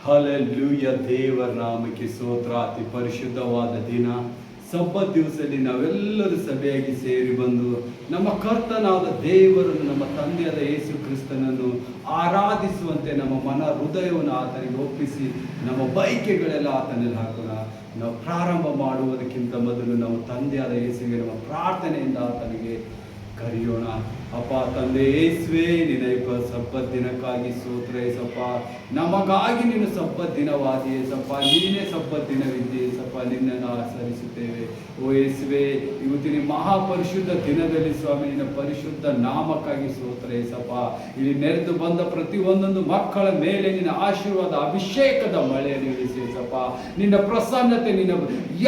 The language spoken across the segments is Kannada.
ಹಲ್ಲೆಲೂಯಾ. ದೇವರ ನಾಮಕ್ಕೆ ಸ್ತೋತ್ರ. ಅತಿ ಪರಿಶುದ್ಧವಾದ ದಿನ ಸಬ್ಬತ್ ದಿವಸದಲ್ಲಿ ನಾವೆಲ್ಲರೂ ಸಭೆಯಾಗಿ ಸೇರಿ ಬಂದು ನಮ್ಮ ಕರ್ತನಾದ ದೇವರನ್ನು, ನಮ್ಮ ತಂದೆಯಾದ ಯೇಸು ಕ್ರಿಸ್ತನನ್ನು ಆರಾಧಿಸುವಂತೆ ನಮ್ಮ ಮನ ಹೃದಯವನ್ನು ಆತನಿಗೆ ಒಪ್ಪಿಸಿ ನಮ್ಮ ಬಯಕೆಗಳೆಲ್ಲ ಆತನಲ್ಲಿ ಹಾಕೋಣ. ನಾವು ಪ್ರಾರಂಭ ಮಾಡುವುದಕ್ಕಿಂತ ಮೊದಲು ನಾವು ತಂದೆಯಾದ ಯೇಸುವಿಗೆ ನಮ್ಮ ಪ್ರಾರ್ಥನೆಯಿಂದ ಆತನಿಗೆ ಕರೆಯೋಣ. ಅಪ್ಪ ತಂದೆ ಯೇಸುವೇ, ನಿನ್ನ ಸಬ್ಬತ್ ದಿನಕ್ಕಾಗಿ ಸ್ತೋತ್ರ ಏಸಪ್ಪ. ನಮಗಾಗಿ ನೀನು ಸಬ್ಬತ್ ದಿನವಾದಿ ಏಸಪ್ಪ. ನೀನೇ ಸಬ್ಬತ್ ದಿನವಿದ್ದೆ ಏಸಪ್ಪ. ನಿನ್ನನ್ನು ಆಚರಿಸುತ್ತೇವೆ ಓ ಯೇಸುವೇ. ಇವತ್ತಿನ ಮಹಾಪರಿಶುದ್ಧ ದಿನದಲ್ಲಿ ಸ್ವಾಮಿ ನಿನ್ನ ಪರಿಶುದ್ಧ ನಾಮಕ್ಕಾಗಿ ಸ್ತೋತ್ರ ಏಸಪ್ಪ. ಇಲ್ಲಿ ನೆರೆದು ಬಂದ ಪ್ರತಿಯೊಂದೊಂದು ಮಕ್ಕಳ ಮೇಲೆ ನಿನ್ನ ಆಶೀರ್ವಾದ ಅಭಿಷೇಕದ ಮಳೆಯನ್ನು ಇಳಿಸಿ ಏಸಪ್ಪ. ನಿನ್ನ ಪ್ರಸನ್ನತೆ, ನಿನ್ನ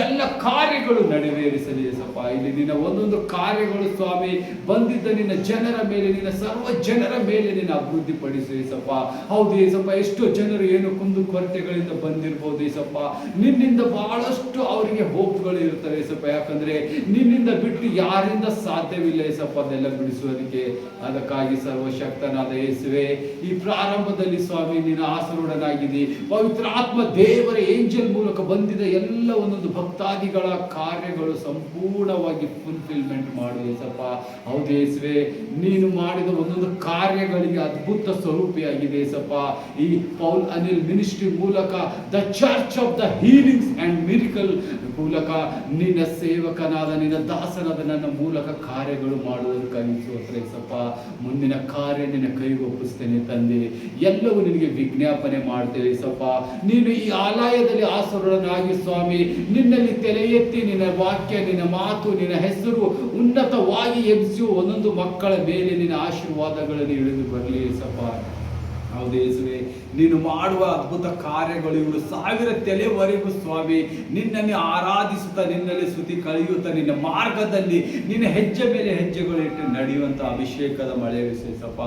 ಎಲ್ಲ ಕಾರ್ಯಗಳು ನೆರವೇರಿಸಲಿ ಏಸಪ್ಪ. ಇಲ್ಲಿ ನಿನ್ನ ಒಂದೊಂದು ಕಾರ್ಯಗಳು ಸ್ವಾಮಿ ಬಂದಿದ್ದ ನಿನ್ನ ಜನರ ಮೇಲೆ, ನಿನ್ನ ಸರ್ವ ಜನರ ಮೇಲೆ ನಿನ್ನ ಅಭಿವೃದ್ಧಿ ಪಡಿಸು ಏಸಪ್ಪ. ಹೌದು ಏಸಪ್ಪ, ಎಷ್ಟೋ ಜನರು ಏನು ಕುಂದು ಕೊರತೆಗಳಿಂದ ಬಂದಿರ್ಬೋದು ಏಸಪ್ಪ. ನಿನ್ನಿಂದ ಬಹಳಷ್ಟು ಅವರಿಗೆ ಹೋಪ್ಗಳು ಇರ್ತವೆ ಏಸಪ್ಪ. ಯಾಕಂದ್ರೆ ನಿನ್ನಿಂದ ಬಿಟ್ಟು ಯಾರಿಂದ ಸಾಧ್ಯವಿಲ್ಲ ಏಸಪ್ಪ ಅದೆಲ್ಲ ಬಿಡಿಸುವುದಕ್ಕೆ. ಅದಕ್ಕಾಗಿ ಸರ್ವಶಕ್ತನಾದ ಯೇಸುವೆ, ಈ ಪ್ರಾರಂಭದಲ್ಲಿ ಸ್ವಾಮಿ ನೀನು ಆಸರುಡನಾಗಿದ್ದಿ. ಪವಿತ್ರ ಆತ್ಮ ದೇವರ ಏಂಜಲ್ ಮೂಲಕ ಬಂದಿದ್ದ ಎಲ್ಲ ಒಂದೊಂದು ಭಕ್ತಾದಿಗಳ ಕಾರ್ಯಗಳು ಸಂಪೂರ್ಣವಾಗಿ ಫುಲ್ಫಿಲ್ಮೆಂಟ್ ಮಾಡು ಏಸಪ್ಪ. ಹೌದು ಯೇಸುವೆ, ನೀನು ಮಾಡಿದ ಒಂದೊಂದು ಕಾರ್ಯಗಳಿಗೆ ಅದ್ಭುತ ಸ್ವರೂಪಿಯಾಗಿದೆ ಏಸಪ್ಪ. ಈ ಪೌಲ್ ಅನಿಲ್ ಮಿನಿಸ್ಟ್ರಿ ಮೂಲಕ the church of the healings and miracle ಮೂಲಕ ನಿನ್ನ ಸೇವಕನಾದ ನಿನ್ನ ದಾಸನಾದ ನನ್ನ ಮೂಲಕ ಕಾರ್ಯಗಳು ಮಾಡುವುದಕ್ಕಾಗಿ ಸ್ತೋತ್ರ ಏಸಪ್ಪ. ಮುಂದಿನ ಕಾರ್ಯ ನಿನ್ನ ಕೈಗೆ ಒಪ್ಪಿಸ್ತೇನೆ ತಂದೆ. ಎಲ್ಲವೂ ನಿನಗೆ ವಿಜ್ಞಾಪನೆ ಮಾಡ್ತೇವೆ ಏಸಪ್ಪ. ನೀನು ಈ ಆಲಯದಲ್ಲಿ ಆಸರುಡನಾಗಿ ಸ್ವಾಮಿ ನಿನ್ನಲ್ಲಿ ತಲೆ ಎತ್ತಿ ನಿನ್ನ ವಾಕ್ಯ, ನಿನ್ನ ಮಾತು, ನಿನ್ನ ಹೆಸರು ಉನ್ನತವಾಗಿ ಎಬ್ಬಿಸುವ ಒಂದೊಂದು ಮಕ್ಕಳ ಮೇಲೆ ನಿನ್ನ ಆಶೀರ್ವಾದಗಳನ್ನು ಇಳಿದು ಬರಲಿ ಏಸಪ್ಪ. ಹೌದು ಯೇಸುವೆ, ನೀನು ಮಾಡುವ ಅದ್ಭುತ ಕಾರ್ಯಗಳು ಇವರು 1000 ತಲೆವರೆಗೂ ಸ್ವಾಮಿ ನಿನ್ನನ್ನು ಆರಾಧಿಸುತ್ತಾ, ನಿನ್ನಲ್ಲಿ ಸ್ತುತಿ ಕಳೆಯುತ್ತಾ, ನಿನ್ನ ಮಾರ್ಗದಲ್ಲಿ ನಿನ್ನ ಹೆಜ್ಜೆ ಮೇಲೆ ಹೆಜ್ಜೆಗಳಿಟ್ಟು ನಡೆಯುವಂಥ ಅಭಿಷೇಕದ ಮಳೆ ವಿಶೇಷಪ್ಪ.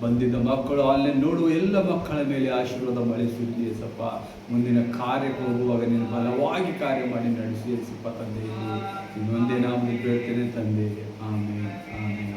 ಬಂದಿದ್ದ ಮಕ್ಕಳು ಅಲ್ಲೇ ನೋಡುವ ಎಲ್ಲ ಮಕ್ಕಳ ಮೇಲೆ ಆಶೀರ್ವಾದ ಮಳೆ ಸುರಿಲಿ ಏಸಪ್ಪ. ಮುಂದಿನ ಕಾರ್ಯಕ್ಕೆ ಹೋಗುವಾಗ ನೀನು ಬಲವಾಗಿ ಕಾರ್ಯ ಮಾಡಿ ನಡೆಸಿ ಏಸಪ್ಪ ತಂದೆ. ಇನ್ನೊಂದೇ ನಾವು ಬೇಡ್ತೇನೆ ತಂದೆ. ಆಮೇಲೆ ಆಮೇಲೆ.